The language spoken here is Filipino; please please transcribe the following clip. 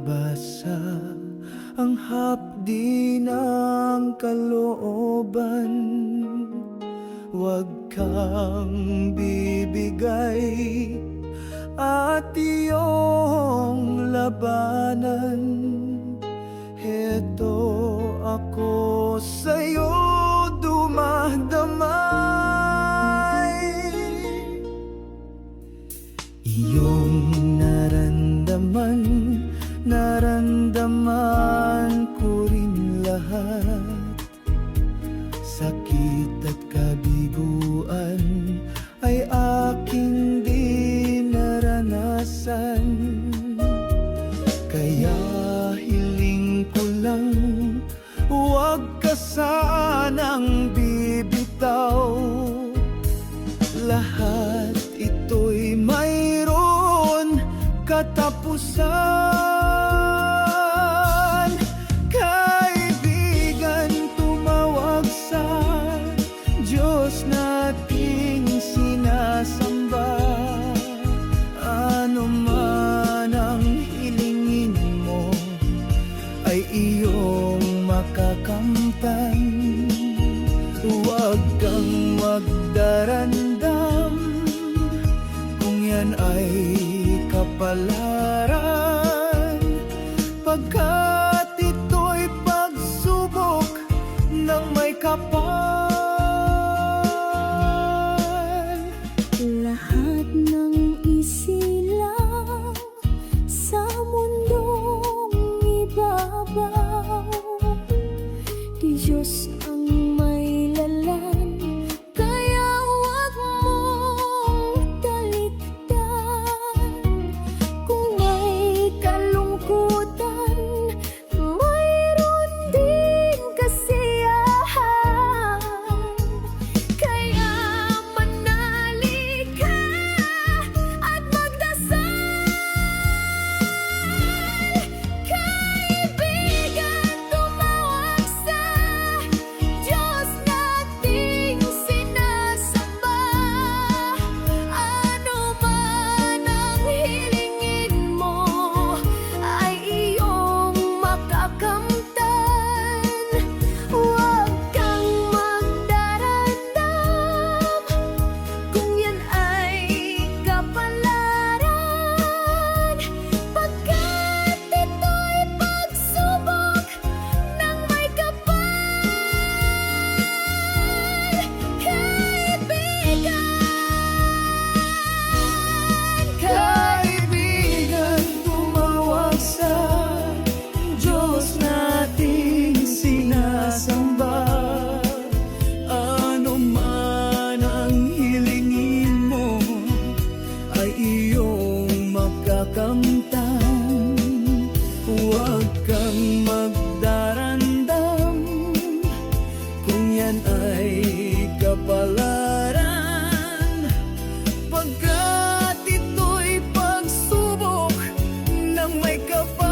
basa ang hapdi ng kalooban. Huwag kang bibigay at iyong labanan. Heto ako sa'yo dumadamay. Iyong naramdaman, naramdaman ko rin lahat. Sakit at kabiguan ay aking di naranasan. Kaya hiling ko lang, huwag ka sanang bibitaw. Lahat ito'y mayroon katapusan. Kaibigan, tumawag sa Diyos nating sinasamba. Ano man ang hilingin mo ay iyong makakamtan. Huwag kang magdarandam kung yan ay kapalaran, pagkat ito'y pagsubok ng may kapal. Lahat ng isilang sa mundong ibabaw, di Diyos ang may lalan, kaya huwag mong talikdan. Kung may kalungkutan, mayroon din kasiyahan. Kaya manali ka at magdasal. Kaibigan, tumawag sa Diyos nating sinasamba. Ano man ang hilingin mo ay iyong makakamtan. Huwag kang magdarandam kung yan ay kapalaran, pagkat ito'y pagsubok ng may kapal. Kaibigan, tumawag sa Diyos nating sinasamba. Ano man ang hilingin mo ay iyong makakamtan. Huwag kang magdarandam kung yan ay kapalaran, pagkat ito'y pagsubok ng may kapal.